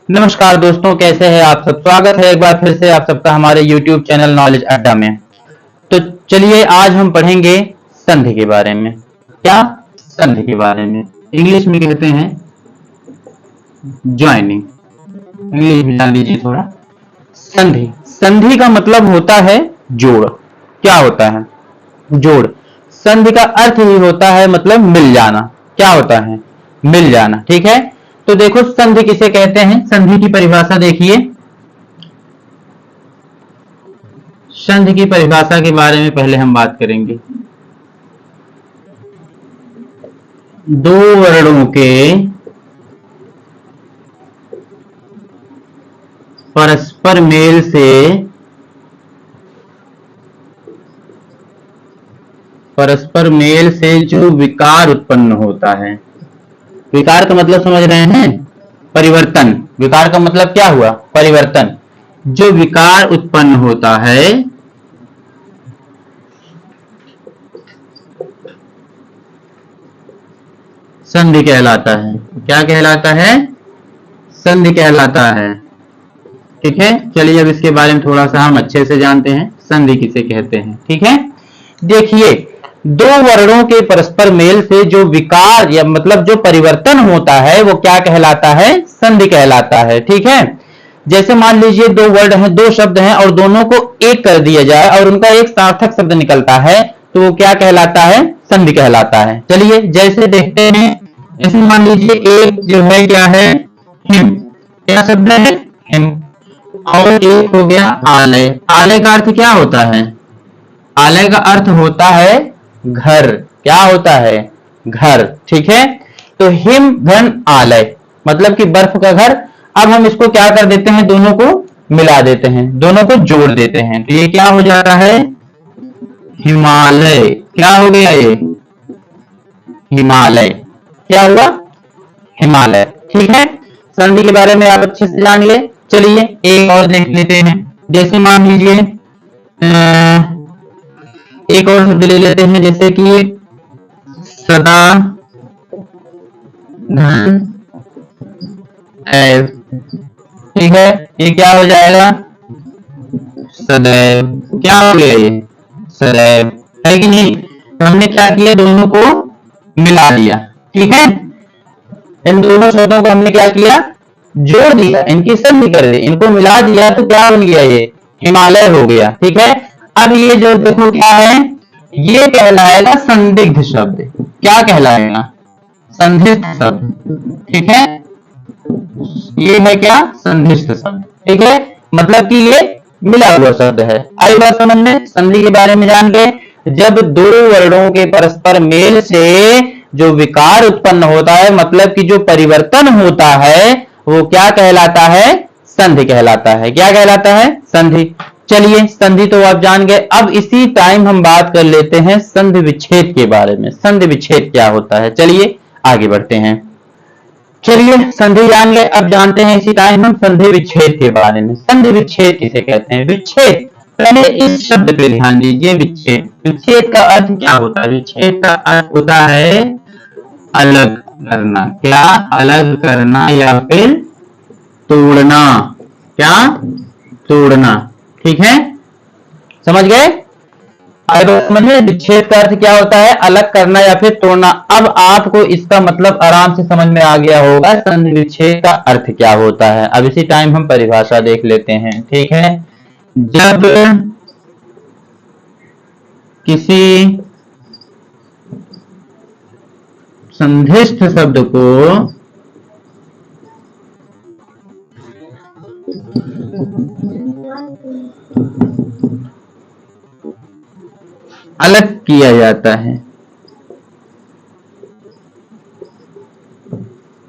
नमस्कार दोस्तों, कैसे हैं आप सब। स्वागत है एक बार फिर से आप सबका हमारे YouTube चैनल नॉलेज अड्डा में। तो चलिए आज हम पढ़ेंगे संधि के बारे में। क्या? संधि के बारे में। इंग्लिश में कहते हैं ज्वाइनिंग। इंग्लिश में जान लीजिए थोड़ा। संधि, संधि का मतलब होता है जोड़। क्या होता है? जोड़। संधि का अर्थ ही होता है मतलब मिल जाना। क्या होता है? मिल जाना। ठीक है, तो देखो संधि किसे कहते हैं, संधि की परिभाषा देखिए। संधि की परिभाषा के बारे में पहले हम बात करेंगे। दो वर्णों के परस्पर मेल से जो विकार उत्पन्न होता है। विकार का मतलब समझ रहे हैं? परिवर्तन। विकार का मतलब क्या हुआ? परिवर्तन। जो विकार उत्पन्न होता है संधि कहलाता है। क्या कहलाता है? संधि कहलाता है। ठीक है, चलिए अब इसके बारे में थोड़ा सा हम अच्छे से जानते हैं, संधि किसे कहते हैं। ठीक है, देखिए दो वर्णों के परस्पर मेल से जो विकार या मतलब जो परिवर्तन होता है वो क्या कहलाता है? संधि कहलाता है। ठीक है, जैसे मान लीजिए दो वर्ड हैं, दो शब्द हैं और दोनों को एक कर दिया जाए और उनका एक सार्थक शब्द निकलता है तो वो क्या कहलाता है? संधि कहलाता है। चलिए जैसे देखते हैं, जैसे मान लीजिए एक जो है क्या है? हिम। क्या शब्द है? हिम। और एक हो गया आलय। आलय का अर्थ क्या होता है? आलय का अर्थ होता है घर। क्या होता है? घर। ठीक है, तो हिम घन आलय मतलब कि बर्फ का घर। अब हम इसको क्या कर देते हैं? दोनों को मिला देते हैं, दोनों को जोड़ देते हैं, तो ये क्या हो जाता है? हिमालय। क्या हो गया ये? हिमालय। क्या हुआ? हिमालय। ठीक है, संधि के बारे में आप अच्छे से जान ले। चलिए एक और देख लेते हैं। जैसे मान लीजिए एक और शब्द ले लेते हैं, जैसे कि सदा धन ऐव। ठीक है, ये क्या हो जाएगा? सदैव। क्या हो गया ये? सदैव। है कि नहीं? तो हमने क्या किया? दोनों को मिला दिया। ठीक है, इन दोनों शब्दों को हमने क्या किया? जोड़ दिया, इनकी संधि कर दी, इनको मिला दिया तो क्या बन गया? ये हिमालय हो गया। ठीक है, अब ये जो देखो क्या है? ये कहलाएगा संदिग्ध शब्द। क्या कहलाएगा? संदिग्ध शब्द। ठीक है, ये है क्या? संदिग्ध शब्द। ठीक है, मतलब कि ये मिला हुआ शब्द है। आई बात समझ में? संधि के बारे में जान गए। जब दो वर्णों के परस्पर मेल से जो विकार उत्पन्न होता है मतलब कि जो परिवर्तन होता है वो क्या कहलाता है? संधि कहलाता है। क्या कहलाता है? संधि। चलिए संधि तो आप जान गए, अब इसी टाइम हम बात कर लेते हैं संधि विच्छेद के बारे में। संधि विच्छेद क्या होता है? चलिए आगे बढ़ते हैं। चलिए संधि जान गए, अब जानते हैं इसी टाइम हम संधि विच्छेद के बारे में। संधि विच्छेद किसे कहते हैं? विच्छेद, पहले इस शब्द पे ध्यान दीजिए। विच्छेद, विच्छेद का अर्थ क्या होता है? विच्छेद का अर्थ होता है अलग करना। क्या? अलग करना या फिर तोड़ना। क्या? तोड़ना। ठीक है, समझ गए? समझ में? विच्छेद का अर्थ क्या होता है? अलग करना या फिर तोड़ना। अब आपको इसका मतलब आराम से समझ में आ गया होगा संधि विच्छेद का अर्थ क्या होता है। अब इसी टाइम हम परिभाषा देख लेते हैं। ठीक है, जब किसी संधिस्थ शब्द को अलग किया जाता है,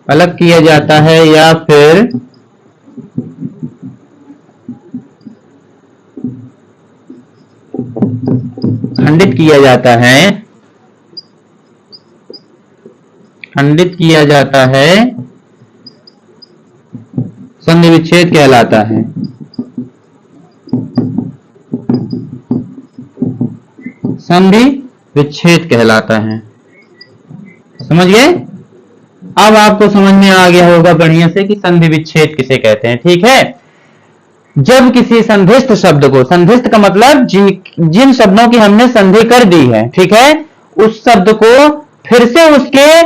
अलग किया जाता है या फिर खंडित किया जाता है, खंडित किया जाता है, संधि विच्छेद कहलाता है। संधि विच्छेद कहलाता है। समझ गए? अब आपको समझ में आ गया होगा बढ़िया से कि संधि विच्छेद किसे कहते हैं। ठीक है, जब किसी संधिस्थ शब्द को, संधिस्थ का मतलब जिन शब्दों की हमने संधि कर दी है, ठीक है, उस शब्द को फिर से उसके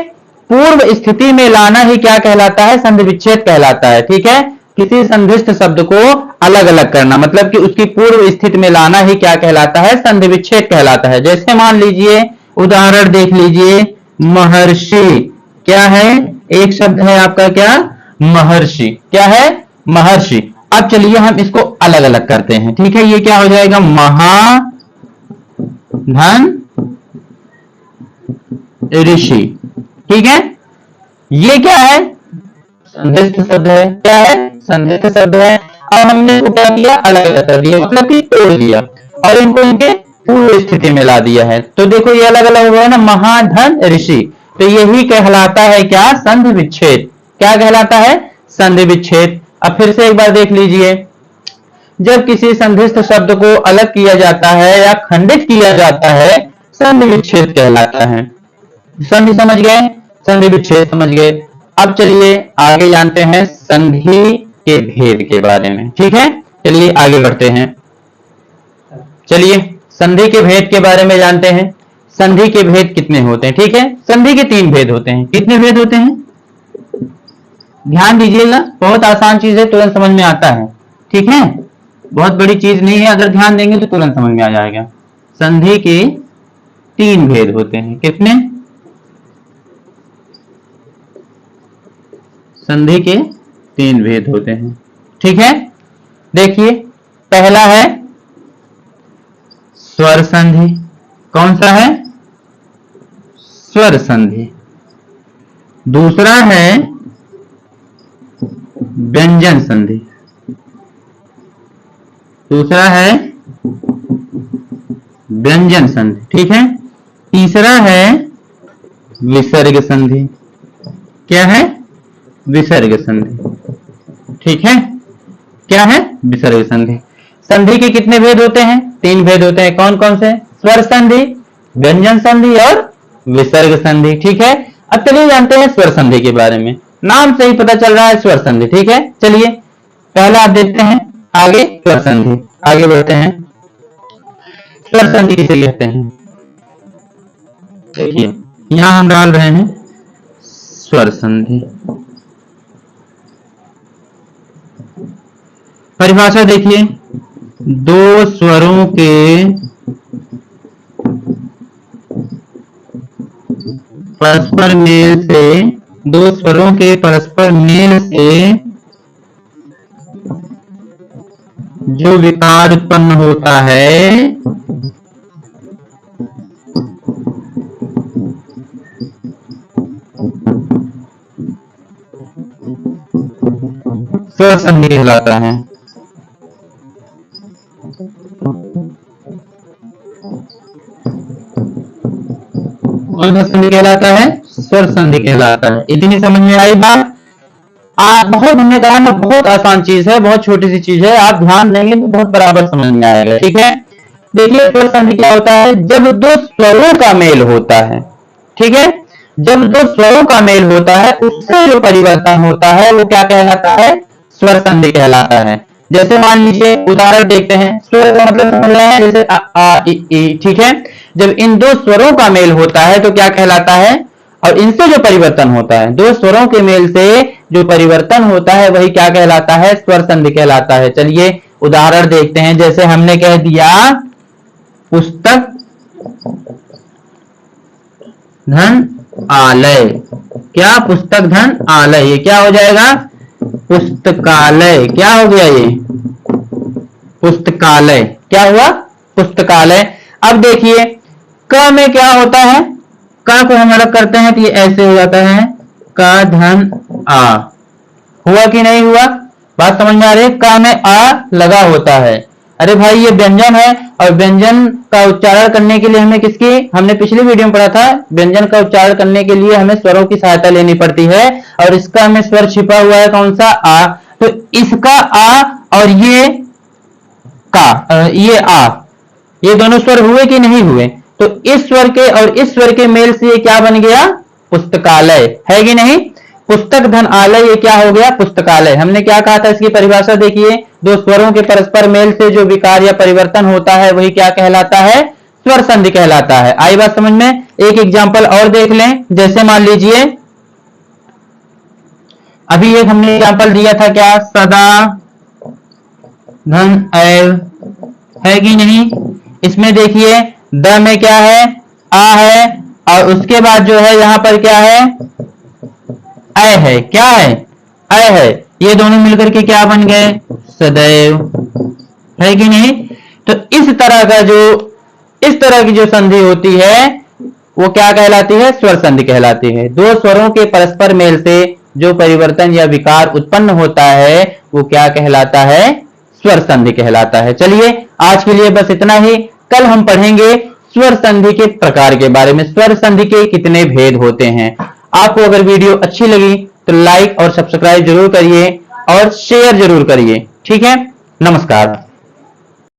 पूर्व स्थिति में लाना ही क्या कहलाता है, संधि विच्छेद कहलाता है। ठीक है, किसी संधिस्थ शब्द को अलग अलग करना मतलब कि उसकी पूर्व स्थिति में लाना ही क्या कहलाता है, संधि विच्छेद कहलाता है। जैसे मान लीजिए, उदाहरण देख लीजिए, महर्षि क्या है, एक शब्द है आपका क्या, महर्षि, क्या है, महर्षि। अब चलिए हम इसको अलग अलग करते हैं। ठीक है, ये क्या हो जाएगा, महाधन ऋषि। ठीक है, ये क्या है, संधिस्थ शब्द है, क्या है, संधिस्थ शब्द है। अब हमने इसको क्या किया, अलग अलग कर दिया, मतलब कि तोड़ दिया और इनको इनके पूर्व स्थिति में ला दिया है। तो देखो ये अलग अलग हो गया ना, महाधन ऋषि, तो यही कहलाता है क्या, संधि विच्छेद। क्या कहलाता है, संधि विच्छेद। अब फिर से एक बार देख लीजिए, जब किसी संधिस्थ शब्द को अलग किया जाता है या खंडित किया जाता है, संधि विच्छेद कहलाता है। संधि समझ गए, संधि विच्छेद समझ गए। अब चलिए आगे जानते हैं संधि के भेद के बारे में। ठीक है, चलिए आगे बढ़ते हैं। चलिए संधि के भेद के बारे में जानते हैं। संधि के भेद कितने होते हैं। ठीक है, संधि के 3 भेद होते हैं। कितने भेद होते हैं, ध्यान दीजिएगा, बहुत आसान चीज है, तुरंत समझ में आता है। ठीक है, बहुत बड़ी चीज नहीं है, अगर ध्यान देंगे तो तुरंत समझ में आ जाएगा। संधि के 3 भेद होते हैं। कितने, संधि के 3 भेद होते हैं। ठीक है, देखिए पहला है स्वर संधि। कौन सा है, स्वर संधि। दूसरा है व्यंजन संधि। दूसरा है व्यंजन संधि। ठीक है, तीसरा है विसर्ग संधि। क्या है, विसर्ग संधि। ठीक है, क्या है, विसर्ग संधि। संधि के कितने भेद होते हैं, 3 भेद होते हैं। कौन कौन से, स्वर संधि, व्यंजन संधि और विसर्ग संधि। ठीक है, अब चलिए जानते हैं स्वर संधि के बारे में। नाम से ही पता चल रहा है स्वर संधि। ठीक है, चलिए पहला आप देखते हैं आगे, स्वर संधि। आगे बढ़ते हैं, स्वर संधि किसे कहते हैं। देखिए यहां हम डाल रहे हैं स्वर संधि। परिभाषा देखिए, 2 स्वरों के परस्पर मेल से, 2 स्वरों के परस्पर मेल से जो विकार उत्पन्न होता है, स्वर संधि कहलाता है। कौन सा संधि कहलाता है, स्वर संधि कहलाता है। इतनी समझ में आई बात। बहुत, हमने कहा ना, बहुत आसान चीज है, बहुत छोटी सी चीज है, आप ध्यान देंगे तो बहुत बराबर समझ में आएगा। ठीक है, देखिए स्वर संधि क्या होता है, जब 2 स्वरों का मेल होता है। ठीक है, जब 2 स्वरों का मेल होता है, उससे जो परिवर्तन होता है वो क्या कहलाता है, स्वर संधि कहलाता है। जैसे मान लीजिए उदाहरण देखते हैं, स्वर का मतलब समझ रहे हैं, जैसे आ, आ, इ। ठीक है, जब इन 2 स्वरों का मेल होता है तो क्या कहलाता है, और इनसे जो परिवर्तन होता है, 2 स्वरों के मेल से जो परिवर्तन होता है वही क्या कहलाता है, स्वर संधि कहलाता है। चलिए उदाहरण देखते हैं, जैसे हमने कह दिया पुस्तक धन आलय। क्या, पुस्तक धन आलय, ये क्या हो जाएगा, पुस्तकालय। क्या हो गया, ये पुस्तकालय। क्या हुआ, पुस्तकालय। अब देखिए क में क्या होता है, क को हम अलग करते हैं तो ये ऐसे हो जाता है, का धन आ। हुआ कि नहीं हुआ, बात समझ में आ रही है, क में आ लगा होता है। अरे भाई ये व्यंजन है, और व्यंजन का उच्चारण करने के लिए हमें किसकी, हमने पिछली वीडियो में पढ़ा था, व्यंजन का उच्चारण करने के लिए हमें स्वरों की सहायता लेनी पड़ती है, और इसका हमें स्वर छिपा हुआ है कौन सा, आ। तो इसका आ और ये का, ये आ, ये दोनों स्वर हुए कि नहीं हुए, तो इस स्वर के और इस स्वर के मेल से ये क्या बन गया, पुस्तकालय, है कि नहीं? पुस्तक धन आलय, ये क्या हो गया? पुस्तकालय। हमने क्या कहा था इसकी परिभाषा देखिए, दो स्वरों के परस्पर मेल से जो विकार या परिवर्तन होता है वही क्या कहलाता है? स्वर संधि कहलाता है। आई बात समझ में? एक एग्जांपल और देख लें, जैसे मान लीजिए अभी एक हमने एग्जांपल दिया था क्या? सदा धन एव, है कि नहीं? इसमें देखिए द में क्या है? आ है, और उसके बाद जो है यहां पर क्या है? अय है। क्या है? अय है। ये दोनों मिलकर के क्या बन गए? सदैव, है कि नहीं? तो इस तरह की जो संधि होती है वो क्या कहलाती है? स्वर संधि कहलाती है। दो स्वरों के परस्पर मेल से जो परिवर्तन या विकार उत्पन्न होता है वो क्या कहलाता है? स्वर संधि कहलाता है। चलिए आज के लिए बस इतना ही। कल हम पढ़ेंगे स्वर संधि के प्रकार के बारे में, स्वर संधि के कितने भेद होते हैं। आपको अगर वीडियो अच्छी लगी तो लाइक और सब्सक्राइब जरूर करिए और शेयर जरूर करिए। ठीक है, नमस्कार।